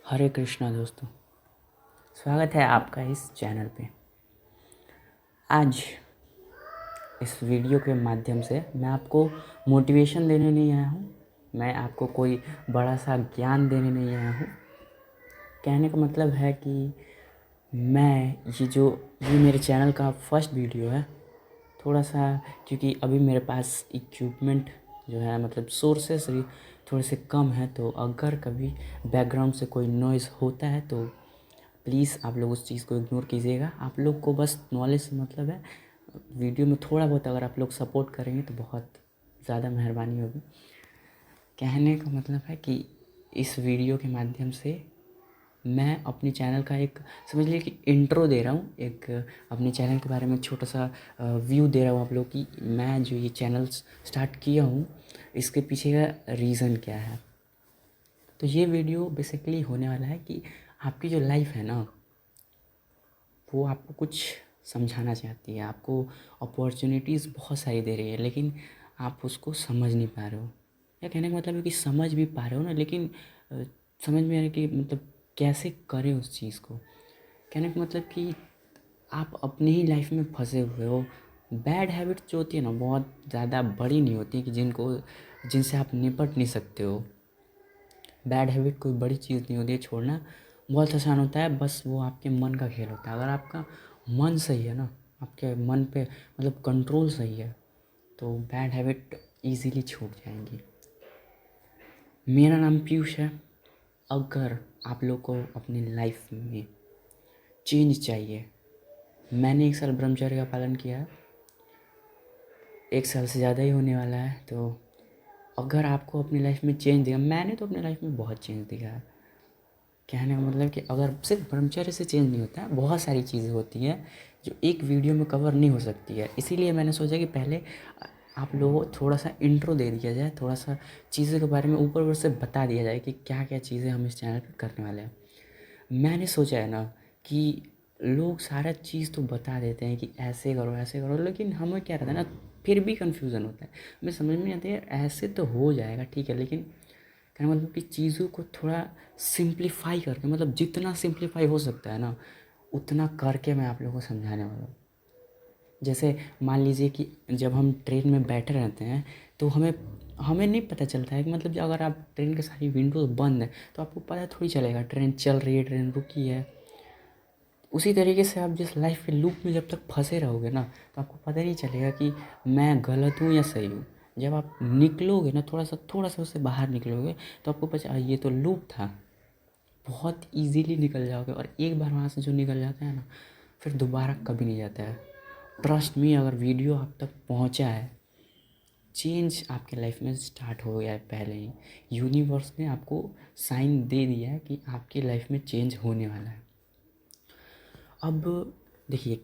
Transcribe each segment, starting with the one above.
हरे कृष्णा दोस्तों, स्वागत है आपका इस चैनल पे। आज इस वीडियो के माध्यम से मैं आपको मोटिवेशन देने नहीं आया हूँ। मैं आपको कोई बड़ा सा ज्ञान देने नहीं आया हूँ। कहने का मतलब है कि ये मेरे चैनल का फर्स्ट वीडियो है। थोड़ा सा क्योंकि अभी मेरे पास इक्विपमेंट जो है मतलब सोर्सेस थोड़े से कम है, तो अगर कभी बैकग्राउंड से कोई नॉइज़ होता है तो प्लीज़ आप लोग उस चीज़ को इग्नोर कीजिएगा। आप लोग को बस नॉलेज से मतलब है। वीडियो में थोड़ा बहुत अगर आप लोग सपोर्ट करेंगे तो बहुत ज़्यादा मेहरबानी होगी। कहने का मतलब है कि इस वीडियो के माध्यम से मैं अपने चैनल का एक समझ लीजिए कि इंट्रो दे रहा हूँ, एक अपने चैनल के बारे में छोटा सा व्यू दे रहा हूँ आप लोग की मैं जो ये चैनल स्टार्ट किया हूँ इसके पीछे का रीज़न क्या है। तो ये वीडियो बेसिकली होने वाला है कि आपकी जो लाइफ है ना वो आपको कुछ समझाना चाहती है। आपको अपॉर्चुनिटीज़ बहुत सारी दे रही है, लेकिन आप उसको समझ नहीं पा रहे हो। या कहने का मतलब है कि समझ भी पा रहे हो ना, लेकिन समझ में आ रहा है कि मतलब कैसे करें उस चीज़ को। कहने का मतलब कि आप अपनी ही लाइफ में फंसे हुए हो। बैड हैबिट जो होती है ना बहुत ज़्यादा बड़ी नहीं होती कि जिनसे आप निपट नहीं सकते हो। बैड हैबिट कोई बड़ी चीज़ नहीं होती है छोड़ना, बहुत आसान होता है। बस वो आपके मन का खेल होता है। अगर आपका मन सही है ना, आपके मन पे मतलब कंट्रोल सही है, तो बैड हैबिट इजीली छूट जाएंगी। मेरा नाम पीयूष है। अगर आप लोग को अपनी लाइफ में चेंज चाहिए, मैंने 1 साल ब्रह्मचर्य का पालन किया है, 1 साल से ज़्यादा ही होने वाला है। तो अगर आपको अपनी लाइफ में चेंज दिया, मैंने तो अपनी लाइफ में बहुत चेंज दिया है। कहने का मतलब कि अगर सिर्फ ब्रह्मचर्य से चेंज नहीं होता है, बहुत सारी चीज़ें होती हैं जो एक वीडियो में कवर नहीं हो सकती है। इसीलिए मैंने सोचा कि पहले आप लोगों को थोड़ा सा इंट्रो दे दिया जाए, थोड़ा सा चीज़ों के बारे में ऊपर ऊपर से बता दिया जाए कि क्या क्या चीज़ें हम इस चैनल पर करने वाले हैं। मैंने सोचा है ना कि लोग सारा चीज़ तो बता देते हैं कि ऐसे करो, लेकिन हमें क्या रहता है ना, फिर भी कन्फ्यूज़न होता है। हमें समझ में नहीं आता है ऐसे तो हो जाएगा ठीक है, लेकिन कहने का मतलब कि चीज़ों को थोड़ा सिंप्लीफाई करके, मतलब जितना सिंप्लीफाई हो सकता है ना उतना करके मैं आप लोगों को समझाने वाला हूँ। जैसे मान लीजिए कि जब हम ट्रेन में बैठे रहते हैं तो हमें हमें नहीं पता चलता है कि मतलब अगर आप ट्रेन की सारी विंडोज़ बंद है तो आपको पता थोड़ी चलेगा ट्रेन चल रही है, ट्रेन रुकी है। उसी तरीके से आप जिस लाइफ के लूप में जब तक फंसे रहोगे ना तो आपको पता नहीं चलेगा कि मैं गलत हूँ या सही हूँ। जब आप निकलोगे ना थोड़ा सा उससे बाहर निकलोगे तो आपको पता ये तो लूप था, बहुत इजीली निकल जाओगे। और एक बार वहाँ से जो निकल जाता है ना फिर दोबारा कभी नहीं जाता है। ट्रस्ट मी, अगर वीडियो आप तक पहुँचा है, चेंज आपके लाइफ में स्टार्ट हो गया है पहले ही। यूनिवर्स ने आपको साइन दे दिया है कि आपकी लाइफ में चेंज होने वाला है। अब देखिए,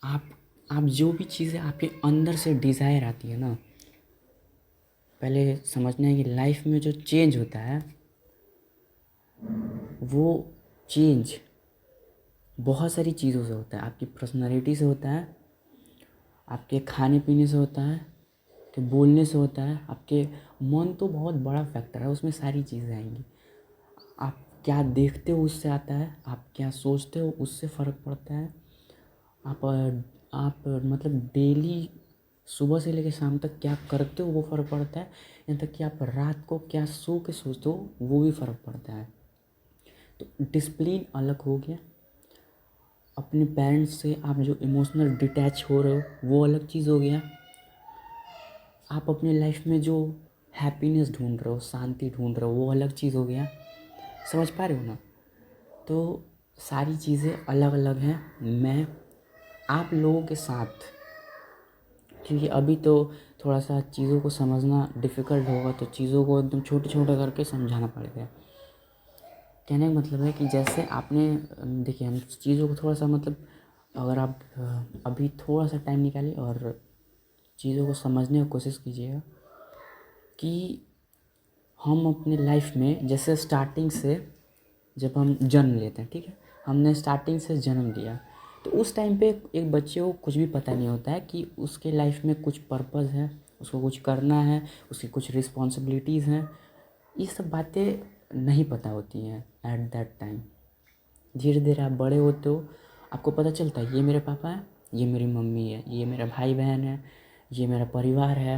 आप जो भी चीज़ें आपके अंदर से डिज़ायर आती है ना, पहले समझना है कि लाइफ में जो चेंज होता है वो चेंज बहुत सारी चीज़ों से होता है। आपकी पर्सनालिटी से होता है, आपके खाने पीने से होता है, आपके बोलने से होता है, आपके मन तो बहुत बड़ा फैक्टर है, उसमें सारी चीज़ें आएंगी। आप क्या देखते हो उससे आता है, आप क्या सोचते हो उससे फ़र्क पड़ता है। आप मतलब डेली सुबह से लेकर शाम तक क्या करते हो वो फ़र्क पड़ता है। यहाँ तक कि आप रात को क्या सो के सोचते हो वो भी फ़र्क पड़ता है। तो डिसिप्लिन अलग हो गया। अपने पेरेंट्स से आप जो इमोशनल डिटैच हो रहे हो वो अलग चीज़ हो गया। आप अपने लाइफ में जो हैप्पीनेस ढूंढ रहे हो, शांति ढूंढ रहे हो, वो अलग चीज़ हो गया। समझ पा रहे हो ना? तो सारी चीज़ें अलग अलग हैं। मैं आप लोगों के साथ, क्योंकि अभी तो थोड़ा सा चीज़ों को समझना डिफ़िकल्ट होगा तो चीज़ों को एकदम छोटे छोटे करके समझाना पड़ेगा। कहने का मतलब है कि जैसे आपने देखिए, हम चीज़ों को थोड़ा सा मतलब अगर आप अभी थोड़ा सा टाइम निकालिए और चीज़ों को समझने की कोशिश कीजिएगा कि हम अपने लाइफ में जैसे स्टार्टिंग से जब हम जन्म लेते हैं, ठीक है, हमने स्टार्टिंग से जन्म लिया तो उस टाइम पे एक बच्चे को कुछ भी पता नहीं होता है कि उसके लाइफ में कुछ पर्पस है, उसको कुछ करना है, उसकी कुछ रिस्पॉन्सिबिलिटीज़ हैं। ये सब बातें नहीं पता होती हैं एट दैट टाइम। धीरे धीरे आप बड़े होते हो, आपको पता चलता है ये मेरे पापा हैं, ये मेरी मम्मी है, ये मेरा भाई बहन है, ये मेरा परिवार है।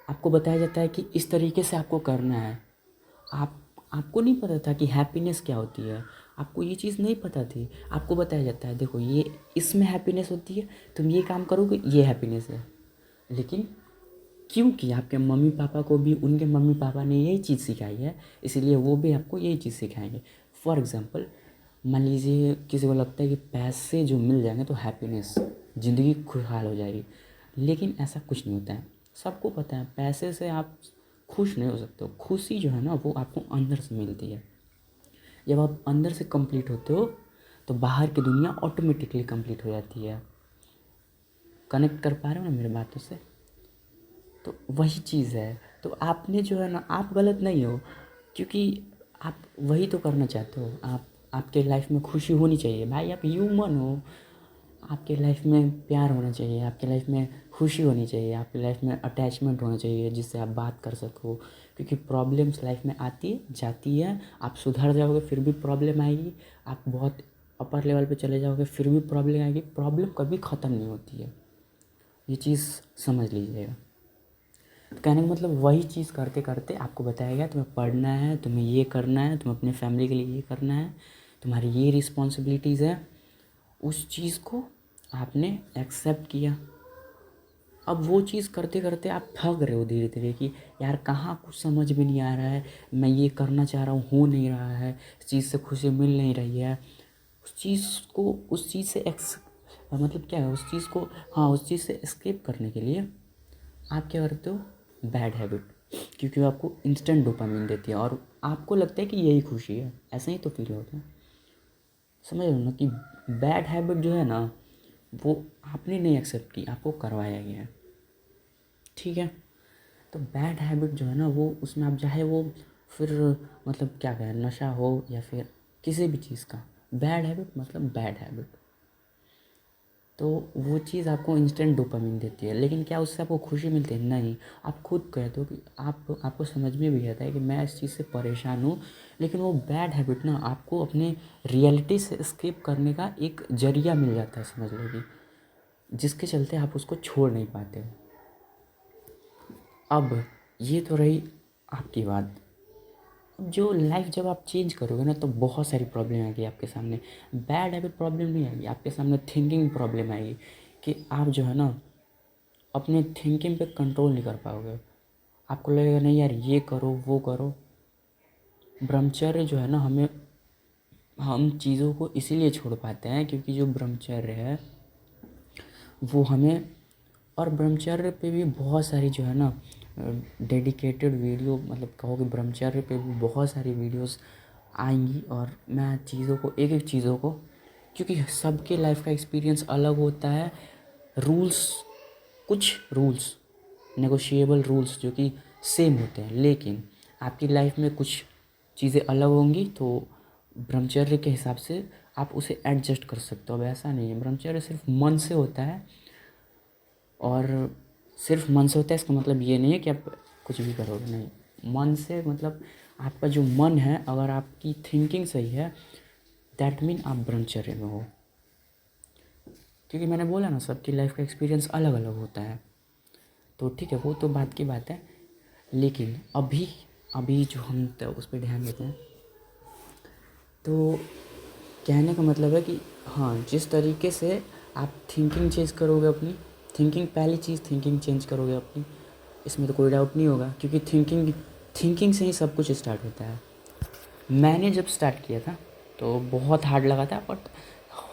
आपको बताया जाता है कि इस तरीके से आपको करना है। आपको नहीं पता था कि हैप्पीनेस क्या होती है, आपको ये चीज़ नहीं पता थी। आपको बताया जाता है देखो ये इसमें हैप्पीनेस होती है, तुम ये काम करोगे ये हैप्पीनेस है। लेकिन क्योंकि आपके मम्मी पापा को भी उनके मम्मी पापा ने यही चीज़ सिखाई है, इसीलिए वो भी आपको यही चीज़ सिखाएंगे। फॉर एग्ज़ाम्पल, मान लीजिए किसी को लगता है कि पैसे जो मिल जाएंगे तो हैप्पीनेस, ज़िंदगी खुशहाल हो जाएगी। लेकिन ऐसा कुछ नहीं होता है। सबको पता है पैसे से आप खुश नहीं हो सकते हो। खुशी जो है ना वो आपको अंदर से मिलती है। जब आप अंदर से कंप्लीट होते हो तो बाहर की दुनिया ऑटोमेटिकली कंप्लीट हो जाती है। कनेक्ट कर पा रहे हो ना मेरी बातों से? तो वही चीज़ है। तो आपने जो है ना, आप गलत नहीं हो, क्योंकि आप वही तो करना चाहते हो। आपके लाइफ में खुशी होनी चाहिए भाई, आप ह्यूमन हो। आपके लाइफ में प्यार होना चाहिए, आपके लाइफ में खुशी होनी चाहिए, आपकी लाइफ में अटैचमेंट होना चाहिए जिससे आप बात कर सको। क्योंकि प्रॉब्लम्स लाइफ में आती है जाती है, आप सुधर जाओगे फिर भी प्रॉब्लम आएगी, आप बहुत अपर लेवल पे चले जाओगे फिर भी प्रॉब्लम आएगी। प्रॉब्लम कभी ख़त्म नहीं होती है, ये चीज़ समझ लीजिएगा। तो कहने का मतलब वही चीज़ करते करते आपको बताया गया तुम्हें पढ़ना है, तुम्हें ये करना है, तुम्हें अपने फैमिली के लिए ये करना है, तुम्हारी ये रिस्पॉन्सिबिलिटीज़ है। उस चीज़ को आपने एक्सेप्ट किया। अब वो चीज़ करते करते आप थक रहे हो धीरे धीरे कि यार कहाँ कुछ समझ में नहीं आ रहा है, मैं ये करना चाह रहा हूँ हो नहीं रहा है, इस चीज़ से खुशी मिल नहीं रही है। उस चीज़ को उस चीज़ से मतलब क्या है उस चीज़ को, हाँ उस चीज़ से एस्केप करने के लिए आप क्या करते हो, बैड हैबिट, क्योंकि वो आपको इंस्टेंट डोपामिन देती है और आपको लगता है कि यही खुशी है। ऐसा ही तो फील होता है। समझ रहे हो ना कि बैड हैबिट जो है ना वो आपने नहीं एक्सेप्ट की, आपको करवाया गया है। ठीक है? तो बैड हैबिट जो है ना वो उसमें आप चाहे वो फिर मतलब क्या कहें, नशा हो या फिर किसी भी चीज़ का बैड हैबिट, मतलब बैड हैबिट, तो वो चीज़ आपको इंस्टेंट डोपामिन देती है। लेकिन क्या उससे आपको खुशी मिलती है? नहीं। आप खुद कहते हो कि आपको समझ में भी आता है कि मैं इस चीज़ से परेशान हूँ, लेकिन वो बैड हैबिट ना आपको अपने रियलिटी से एस्केप करने का एक ज़रिया मिल जाता है, समझ लो कि जिसके चलते आप उसको छोड़ नहीं पाते हो। अब ये तो रही आपकी बात। अब जो लाइफ जब आप चेंज करोगे ना तो बहुत सारी प्रॉब्लम आएगी आपके सामने। बैड हैबिट प्रॉब्लम नहीं आएगी आपके सामने, थिंकिंग प्रॉब्लम आएगी कि आप जो है ना अपने थिंकिंग पे कंट्रोल नहीं कर पाओगे। आपको लगेगा नहीं यार ये करो वो करो। ब्रह्मचर्य जो है ना हम चीज़ों को इसीलिए छोड़ पाते हैं क्योंकि जो ब्रह्मचर्य है वो हमें, और ब्रह्मचर्य पे भी बहुत सारी जो है ना डेडिकेटेड वीडियो, मतलब कहो कि ब्रह्मचर्य पे भी बहुत सारी वीडियोस आएंगी और मैं चीज़ों को एक एक चीज़ों को, क्योंकि सबके लाइफ का एक्सपीरियंस अलग होता है। रूल्स, कुछ रूल्स नेगोशिएबल रूल्स जो कि सेम होते हैं, लेकिन आपकी लाइफ में कुछ चीज़ें अलग होंगी तो ब्रह्मचर्य के हिसाब से आप उसे एडजस्ट कर सकते हो। अब ऐसा नहीं है, ब्रह्मचर्य सिर्फ मन से होता है, और सिर्फ मन से होता है इसका मतलब ये नहीं है कि आप कुछ भी करोगे, नहीं। मन से मतलब आपका जो मन है, अगर आपकी थिंकिंग सही है दैट मीन आप ब्रह्मचर्य में हो। क्योंकि मैंने बोला ना सबकी लाइफ का एक्सपीरियंस अलग अलग होता है, तो ठीक है वो तो बात की बात है। लेकिन अभी अभी जो हम तो उस पर ध्यान देते हैं, तो कहने का मतलब है कि हाँ जिस तरीके से आप थिंकिंग चेंज करोगे अपनी, थिंकिंग पहली चीज़ थिंकिंग चेंज करोगे अपनी, इसमें तो कोई डाउट नहीं होगा, क्योंकि थिंकिंग से ही सब कुछ स्टार्ट होता है। मैंने जब स्टार्ट किया था तो बहुत हार्ड लगा था, बट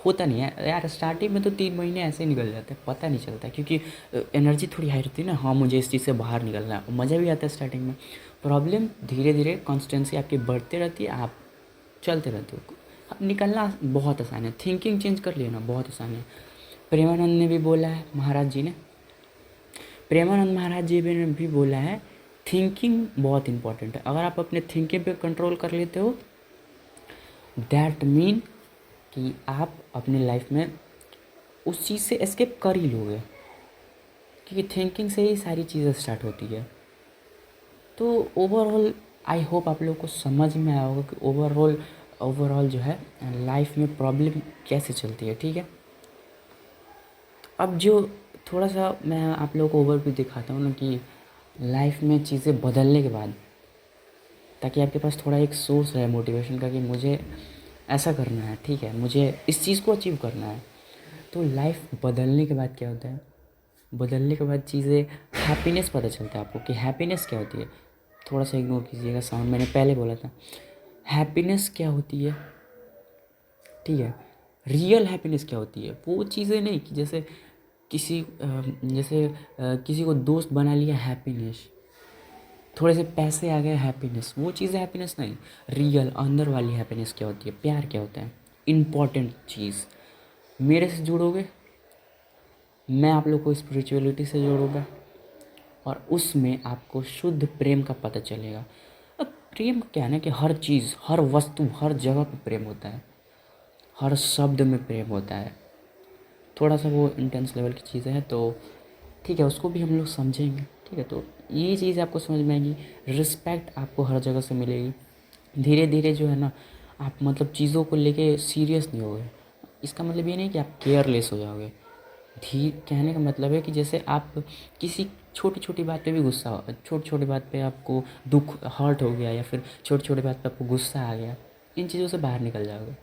होता नहीं है यार, स्टार्टिंग में तो 3 महीने ऐसे ही निकल जाते हैं, पता नहीं चलता, क्योंकि एनर्जी थोड़ी हाई रहती है ना, हाँ मुझे इस चीज़ से बाहर निकलना है, मज़ा भी आता है स्टार्टिंग में। प्रॉब्लम धीरे धीरे कॉन्स्टेंसी आपकी बढ़ती रहती है, आप चलते रहते हो। अब निकलना बहुत आसान है, थिंकिंग चेंज कर लेना बहुत आसान है। प्रेमानंद ने भी बोला है, महाराज जी ने, प्रेमानंद महाराज जी ने भी बोला है थिंकिंग बहुत इंपॉर्टेंट है। अगर आप अपने थिंकिंग पे कंट्रोल कर लेते हो दैट मीन कि आप अपने लाइफ में उस चीज़ से एस्केप कर ही लोगे, क्योंकि थिंकिंग से ही सारी चीज़ें स्टार्ट होती है। तो ओवरऑल आई होप आप लोगों को समझ में आया होगा कि ओवरऑल जो है लाइफ में प्रॉब्लम कैसे चलती है, ठीक है। अब जो थोड़ा सा मैं आप लोगों को ओवरव्यू दिखाता हूँ ना कि लाइफ में चीज़ें बदलने के बाद, ताकि आपके पास थोड़ा एक सोर्स रहे मोटिवेशन का कि मुझे ऐसा करना है, ठीक है, मुझे इस चीज़ को अचीव करना है। तो लाइफ बदलने के बाद क्या होता है, बदलने के बाद चीज़ें हैप्पीनेस पता चलता है आपको कि हैप्पीनेस क्या होती है। थोड़ा सा इग्नोर कीजिएगा साउंड, मैंने पहले बोला था हैप्पीनेस क्या होती है, ठीक है। रियल हैप्पीनेस क्या होती है, वो चीज़ें नहीं कि जैसे किसी को दोस्त बना लिया हैप्पीनेस, थोड़े से पैसे आ गए हैप्पीनेस, वो चीज़ें हैप्पीनेस नहीं। रियल अंदर वाली हैप्पीनेस क्या होती है, प्यार क्या होता है, इम्पॉर्टेंट चीज़। मेरे से जुड़ोगे, मैं आप लोग को स्पिरिचुअलिटी से जोड़ूंगा और उसमें आपको शुद्ध प्रेम का पता चलेगा। अब प्रेम क्या है ना कि हर चीज़, हर वस्तु, हर जगह पे प्रेम होता है, हर शब्द में प्रेम होता है। थोड़ा सा वो इंटेंस लेवल की चीज़ें हैं, तो ठीक है, उसको भी हम लोग समझेंगे, ठीक है। तो ये चीज़ आपको समझ में आएगी, रिस्पेक्ट आपको हर जगह से मिलेगी। धीरे धीरे जो है ना, आप मतलब चीज़ों को लेके सीरियस नहीं होगे। इसका मतलब ये नहीं कि आप केयरलेस हो जाओगे। कहने का मतलब है कि जैसे आप किसी छोटी छोटी बात पे भी गुस्सा, छोटी छोटी बात पे आपको दुख, हर्ट हो गया, या फिर छोटी छोटी बात पे आपको गुस्सा आ गया, इन चीज़ों से बाहर निकल जाओगे।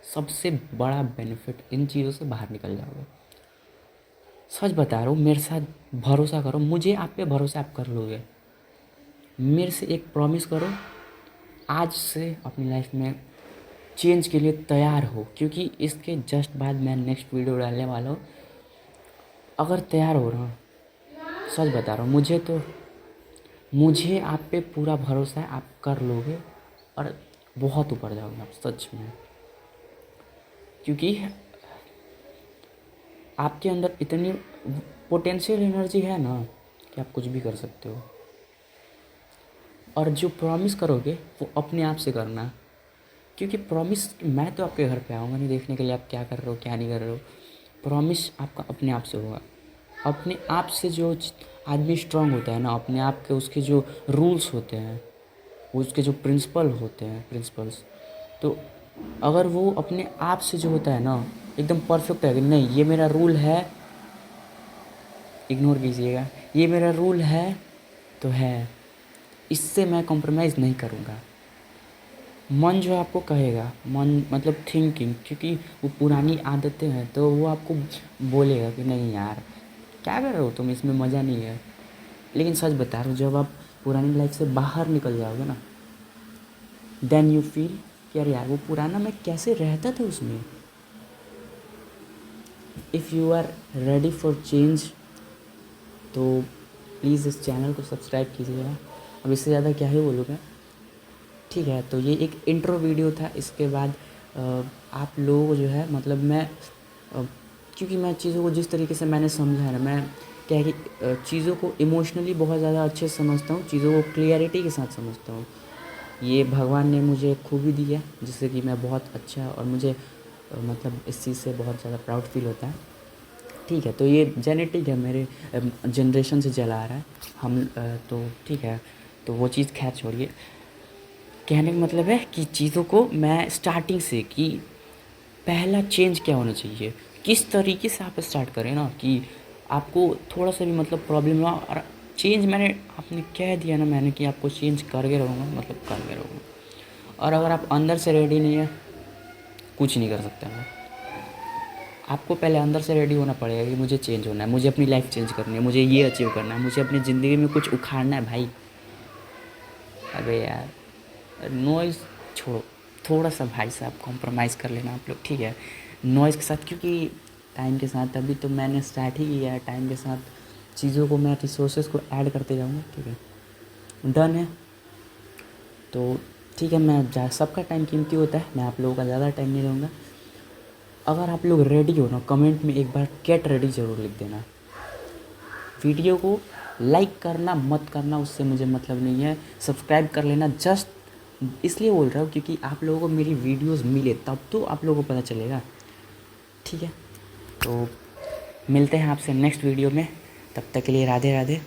सबसे बड़ा बेनिफिट, इन चीज़ों से बाहर निकल जाओगे। सच बता रहा हूँ, मेरे साथ भरोसा करो, मुझे आप पे भरोसा आप कर लोगे। मेरे से एक प्रॉमिस करो, आज से अपनी लाइफ में चेंज के लिए तैयार हो, क्योंकि इसके जस्ट बाद मैं नेक्स्ट वीडियो डालने वाला हूँ। अगर तैयार हो रहा हूँ, सच बता रहा हूँ, मुझे आप पे पूरा भरोसा है, आप कर लोगे और बहुत ऊपर जाओगे आप, सच में। क्योंकि आपके अंदर इतनी पोटेंशियल एनर्जी है ना कि आप कुछ भी कर सकते हो। और जो प्रॉमिस करोगे वो अपने आप से करना, क्योंकि प्रॉमिस मैं तो आपके घर पे आऊँगा नहीं देखने के लिए आप क्या कर रहे हो क्या नहीं कर रहे हो। प्रॉमिस आपका अपने आप से होगा। अपने आप से जो आदमी स्ट्रांग होता है ना, अपने आप के उसके जो रूल्स होते हैं, उसके जो प्रिंसिपल होते हैं, प्रिंसिपल्स, तो अगर वो अपने आप से जो होता है ना एकदम परफेक्ट है कि नहीं ये मेरा रूल है, इग्नोर कीजिएगा, ये मेरा रूल है तो है, इससे मैं कॉम्प्रोमाइज़ नहीं करूँगा। मन जो आपको कहेगा, मन मतलब थिंकिंग, क्योंकि वो पुरानी आदतें हैं तो वो आपको बोलेगा कि नहीं यार क्या कर रहे हो तुम, इसमें मज़ा नहीं है। लेकिन सच बता रहा हूँ, जब आप पुरानी लाइफ से बाहर निकल जाओगे ना, देन यू फील कि यार वो पुराना मैं कैसे रहता था उसमें। If you are ready for change तो प्लीज़ इस चैनल को सब्सक्राइब कीजिएगा। अब इससे ज़्यादा क्या ही बोलूँगा, ठीक है। तो ये एक इंट्रो वीडियो था। इसके बाद आप लोगों को जो है मतलब मैं क्योंकि मैं चीज़ों को जिस तरीके से मैंने समझा है ना, मैं क्या है कि चीज़ों को इमोशनली बहुत ज़्यादा अच्छे से समझता हूँ, चीज़ों को क्लियरिटी के साथ समझता हूँ। ये भगवान ने मुझे खूबी दी है जिससे कि मैं बहुत अच्छा, और मुझे मतलब इस चीज़ से बहुत ज़्यादा प्राउड फील होता है, ठीक है। तो ये जेनेटिक है, मेरे जनरेशन से चला आ रहा है हम तो ठीक है। तो वो चीज़ खैर छोड़िए, कहने का मतलब है कि चीज़ों को मैं स्टार्टिंग से कि पहला चेंज क्या होना चाहिए, किस तरीके से आप स्टार्ट करें ना कि आपको थोड़ा सा भी मतलब प्रॉब्लम ना, और चेंज मैंने आपने कह दिया ना मैंने कि आपको चेंज करके रहूँगा, मतलब करके रहूँगा। और अगर आप अंदर से रेडी नहीं है, कुछ नहीं कर सकते मैं। आपको पहले अंदर से रेडी होना पड़ेगा कि मुझे चेंज होना है, मुझे अपनी लाइफ चेंज करनी है, मुझे ये अचीव करना है, मुझे अपनी ज़िंदगी में कुछ उखाड़ना है भाई। अबे यार नॉइज़ छोड़ो, थोड़ा सा भाई साहब कॉम्प्रोमाइज़ कर लेना आप लोग, ठीक है, नॉइज़ के साथ। क्योंकि टाइम के साथ अभी तो मैंने स्टार्ट ही किया है, टाइम के साथ चीज़ों को मैं रिसोर्सेज को ऐड करते जाऊँगा, ठीक है, डन है। तो ठीक है, मैं सबका टाइम कीमती होता है, मैं आप लोगों का ज़्यादा टाइम नहीं लूँगा। अगर आप लोग रेडी हो ना, कमेंट में एक बार गेट रेडी ज़रूर लिख देना। वीडियो को लाइक करना मत करना उससे मुझे मतलब नहीं है, सब्सक्राइब कर लेना। जस्ट इसलिए बोल रहा हूँ क्योंकि आप लोगों को मेरी वीडियोस मिले तब तो आप लोगों को पता चलेगा, ठीक है। तो मिलते हैं आपसे नेक्स्ट वीडियो में, तब तक के लिए राधे राधे।